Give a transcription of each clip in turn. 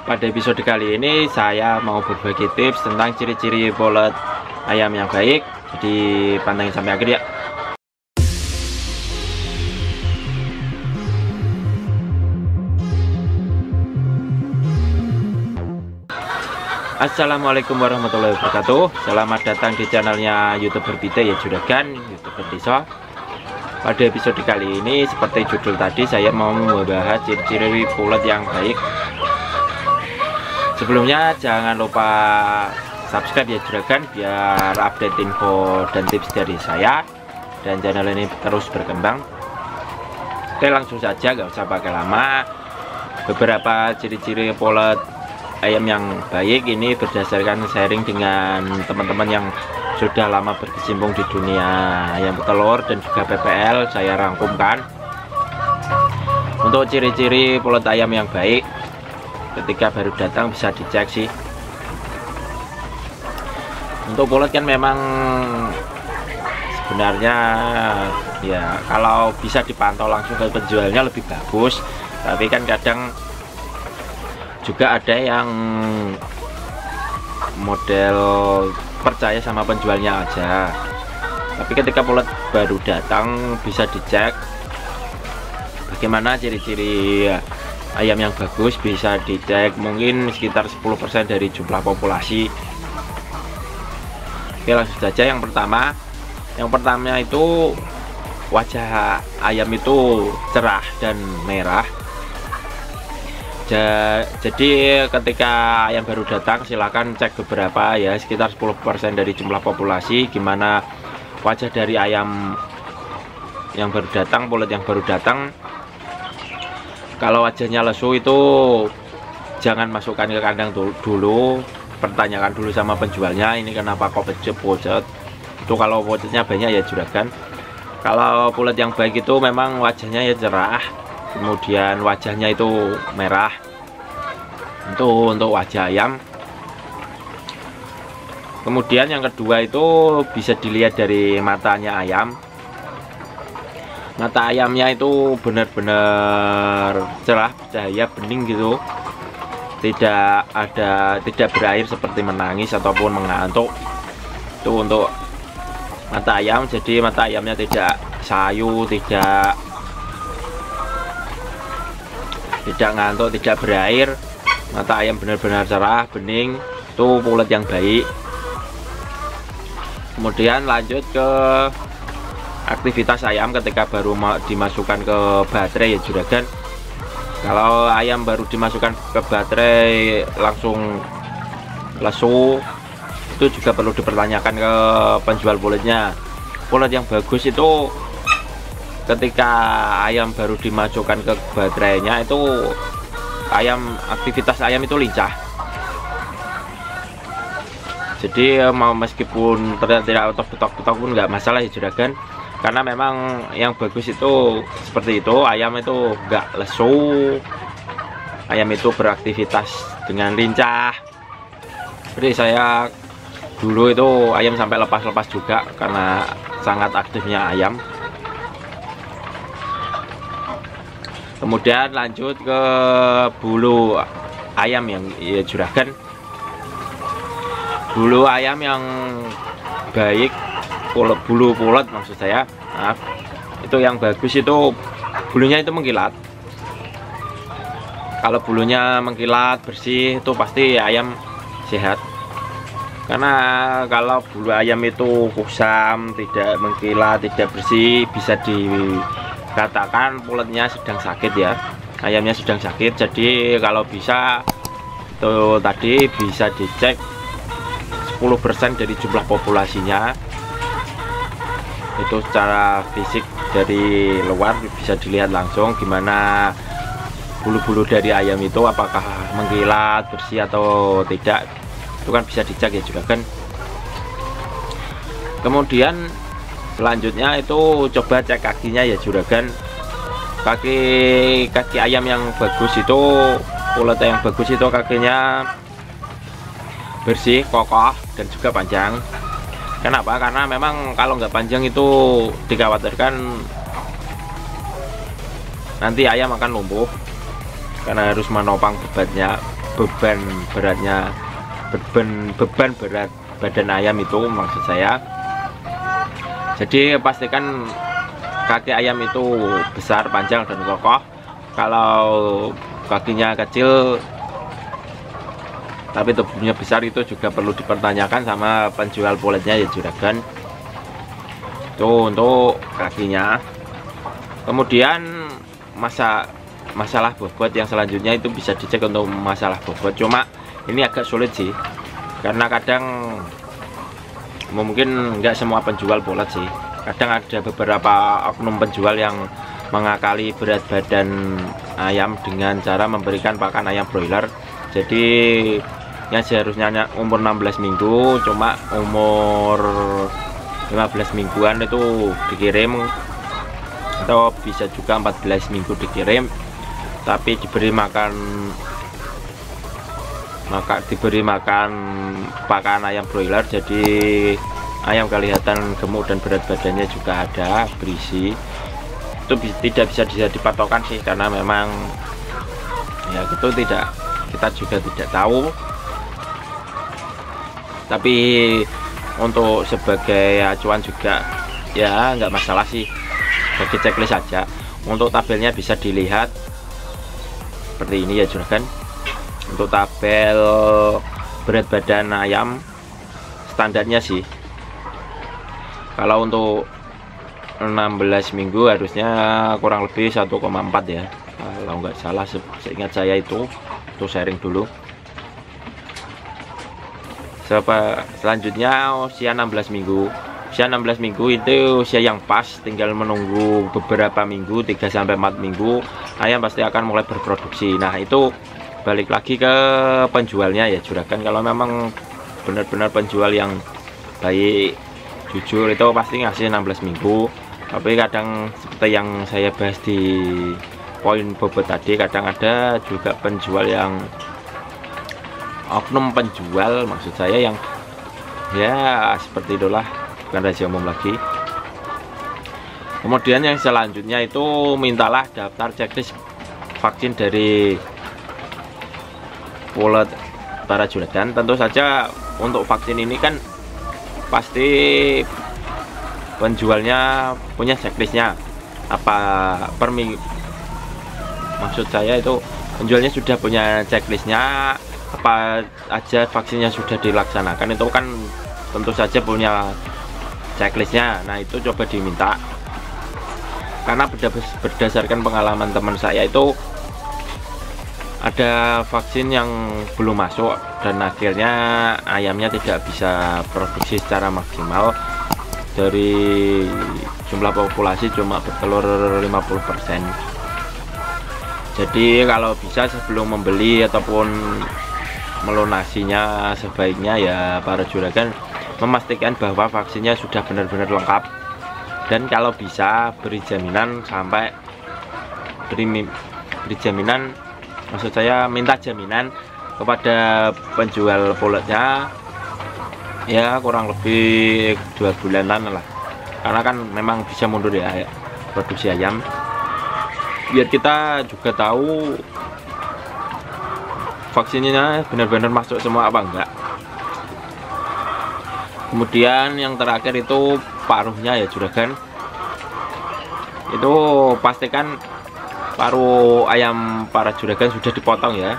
Pada episode kali ini saya mau berbagi tips tentang ciri-ciri polet ayam yang baik. Jadi pantengin sampai akhir ya. Assalamualaikum warahmatullahi wabarakatuh. Selamat datang di channelnya YouTuber Bida ya juragan, YouTuber desa. Pada episode kali ini seperti judul tadi, saya mau membahas ciri-ciri polet yang baik. Sebelumnya jangan lupa subscribe ya juragan, biar update info dan tips dari saya dan channel ini terus berkembang. Oke, langsung saja, gak usah pakai lama. Beberapa ciri-ciri polet ayam yang baik ini berdasarkan sharing dengan teman-teman yang sudah lama berkecimpung di dunia ayam petelur dan juga PPL. Saya rangkumkan untuk ciri-ciri polet ayam yang baik. Ketika baru datang bisa dicek sih. Untuk polet kan memang sebenarnya ya kalau bisa dipantau langsung ke penjualnya lebih bagus, tapi kan kadang juga ada yang model percaya sama penjualnya aja. Tapi ketika polet baru datang bisa dicek bagaimana ciri-ciri ayam yang bagus, bisa dicek mungkin sekitar 10% dari jumlah populasi. Oke, langsung saja. Yang pertama itu wajah ayam itu cerah dan merah. Jadi ketika ayam baru datang silahkan cek beberapa ya, sekitar 10% dari jumlah populasi, gimana wajah dari ayam yang baru datang, polet yang baru datang. Kalau wajahnya lesu itu jangan masukkan ke kandang dulu, pertanyakan dulu sama penjualnya, ini kenapa kok pocet. Itu kalau pocetnya banyak ya juragan. Kalau polet yang baik itu memang wajahnya ya cerah, kemudian wajahnya itu merah. Itu untuk wajah ayam. Kemudian yang kedua itu bisa dilihat dari matanya ayam. Mata ayamnya itu benar-benar cerah, cahaya bening gitu, tidak berair seperti menangis ataupun mengantuk. Itu untuk mata ayam. Jadi mata ayamnya tidak sayu, tidak ngantuk, tidak berair. Mata ayam benar-benar cerah, bening. Itu polet yang baik. Kemudian lanjut ke aktivitas ayam ketika baru dimasukkan ke baterai ya juragan. Kalau ayam baru dimasukkan ke baterai langsung lesu, itu juga perlu dipertanyakan ke penjual poletnya. Polet yang bagus itu ketika ayam baru dimasukkan ke baterainya itu aktivitas ayam itu lincah. Jadi mau meskipun terlihat tidak otot-otot pun nggak masalah ya juragan, karena memang yang bagus itu seperti itu, ayam itu nggak lesu, ayam itu beraktivitas dengan lincah. Jadi saya dulu itu ayam sampai lepas-lepas juga karena sangat aktifnya ayam. Kemudian lanjut ke bulu ayam yang ya juragan. Bulu ayam yang baik, bulu polet maksud saya, maaf, itu yang bagus itu bulunya itu mengkilat. Kalau bulunya mengkilat bersih itu pasti ayam sehat. Karena kalau bulu ayam itu kusam, tidak mengkilat, tidak bersih, bisa dikatakan poletnya sedang sakit ya, ayamnya sedang sakit. Jadi kalau bisa itu tadi bisa dicek 10% dari jumlah populasinya. Itu secara fisik dari luar bisa dilihat langsung gimana bulu-bulu dari ayam itu, apakah mengkilat, bersih atau tidak. Itu kan bisa dicek ya juragan. Kemudian selanjutnya itu coba cek kakinya ya juragan. Kaki ayam yang bagus itu, polet yang bagus itu kakinya bersih, kokoh, dan juga panjang. Kenapa? Karena memang kalau nggak panjang itu dikhawatirkan nanti ayam akan lumpuh karena harus menopang bebannya. beban berat badan ayam itu, maksud saya. Jadi pastikan kaki ayam itu besar, panjang, dan kokoh. Kalau kakinya kecil tapi tubuhnya besar, itu juga perlu dipertanyakan sama penjual poletnya ya juragan. Itu untuk kakinya. Kemudian masalah bobot yang selanjutnya itu bisa dicek untuk masalah bobot. Cuma ini agak sulit sih, karena kadang mungkin nggak semua penjual polet sih. Kadang ada beberapa oknum penjual yang mengakali berat badan ayam dengan cara memberikan pakan ayam broiler. Jadi yang seharusnya umur 16 minggu cuma umur 15 mingguan itu dikirim, atau bisa juga 14 minggu dikirim, tapi diberi makan pakan ayam broiler. Jadi ayam kelihatan gemuk dan berat badannya juga ada berisi. Itu tidak bisa dipatokan sih, karena memang ya itu kita juga tidak tahu. Tapi untuk sebagai acuan juga ya nggak masalah sih, bagi checklist saja. Untuk tabelnya bisa dilihat seperti ini ya juragan. Untuk tabel berat badan ayam standarnya sih, kalau untuk 16 minggu harusnya kurang lebih 1,4 ya, kalau nggak salah seingat saya. Itu sharing dulu. Selanjutnya usia 16 minggu. Usia 16 minggu itu usia yang pas, tinggal menunggu beberapa minggu, 3-4 minggu ayam pasti akan mulai berproduksi. Nah itu balik lagi ke penjualnya ya juragan. Kalau memang benar-benar penjual yang baik, jujur, itu pasti ngasih 16 minggu. Tapi kadang seperti yang saya bahas di poin bobot tadi, kadang ada juga penjual yang oknum penjual, maksud saya, yang ya seperti itulah, bukan rahasia umum lagi. Kemudian yang selanjutnya itu mintalah daftar checklist vaksin dari polet para juragan. Tentu saja untuk vaksin ini kan pasti penjualnya punya checklistnya. Maksud saya itu penjualnya sudah punya checklistnya, apa aja vaksinnya sudah dilaksanakan, itu kan tentu saja punya checklistnya. Nah itu coba diminta, karena berdasarkan pengalaman teman saya itu ada vaksin yang belum masuk dan akhirnya ayamnya tidak bisa produksi secara maksimal. Dari jumlah populasi cuma bertelur 50%. Jadi kalau bisa sebelum membeli ataupun melunasinya, sebaiknya ya para juragan memastikan bahwa vaksinnya sudah benar-benar lengkap. Dan kalau bisa beri jaminan maksud saya minta jaminan kepada penjual poletnya ya kurang lebih 2 bulanan lah, karena kan memang bisa mundur ya produksi ayam, biar kita juga tahu vaksinnya benar-benar masuk semua apa enggak. Kemudian yang terakhir itu paruhnya ya juragan. Itu pastikan paruh ayam para juragan sudah dipotong ya.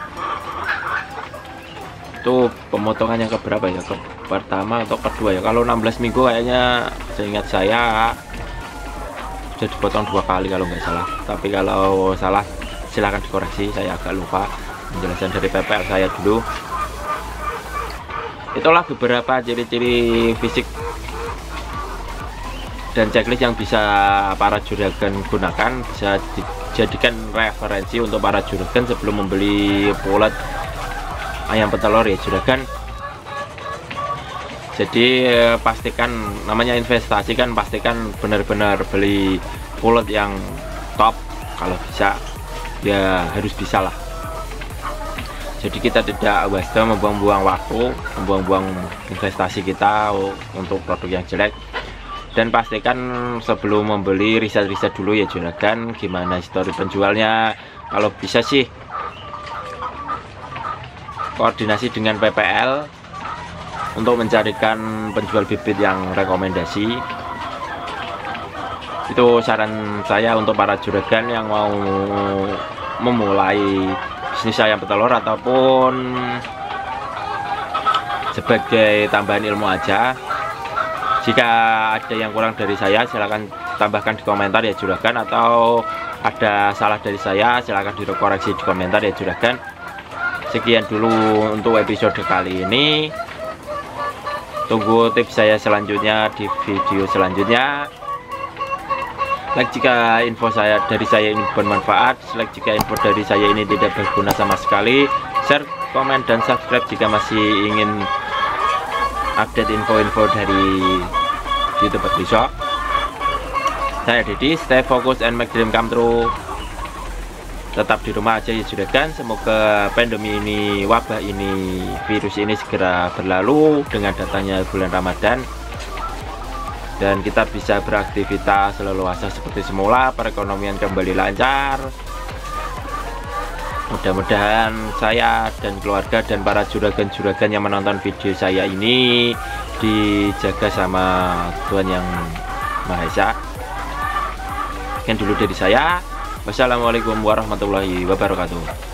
Itu pemotongan yang keberapa ya, pertama atau kedua ya? Kalau 16 minggu kayaknya seingat saya sudah dipotong 2 kali kalau nggak salah. Tapi kalau salah silahkan dikoreksi, saya agak lupa penjelasan dari PPL saya dulu. Itulah beberapa ciri-ciri fisik dan checklist yang bisa para juragan gunakan, bisa dijadikan referensi untuk para juragan sebelum membeli polet ayam petelur ya juragan. Jadi pastikan, namanya investasi kan, pastikan benar-benar beli polet yang top. Kalau bisa ya harus bisa lah. Jadi kita tidak waspada membuang-buang waktu, membuang-buang investasi kita untuk produk yang jelek. Dan pastikan sebelum membeli riset-riset dulu ya juragan, gimana histori penjualnya. Kalau bisa sih koordinasi dengan PPL untuk mencarikan penjual bibit yang rekomendasi. Itu saran saya untuk para juragan yang mau memulai bisnis ayam petelur ataupun sebagai tambahan ilmu aja. Jika ada yang kurang dari saya silahkan tambahkan di komentar ya juragan, atau ada salah dari saya silahkan dikoreksi di komentar ya juragan. Sekian dulu untuk episode kali ini. Tunggu tips saya selanjutnya di video selanjutnya. Like jika info dari saya ini bermanfaat, like jika info dari saya ini tidak berguna sama sekali. Share, komen, dan subscribe jika masih ingin update info-info dari YouTube Bisa. Saya Dedi, stay focus and make dream come true. Tetap di rumah aja ya juragan. Semoga pandemi ini, wabah ini, virus ini segera berlalu dengan datangnya bulan Ramadan, dan kita bisa beraktivitas leluasa seperti semula, perekonomian kembali lancar. Mudah-mudahan saya dan keluarga dan para juragan-juragan yang menonton video saya ini dijaga sama Tuhan Yang Maha Esa. Sekian dulu dari saya. Wassalamualaikum warahmatullahi wabarakatuh.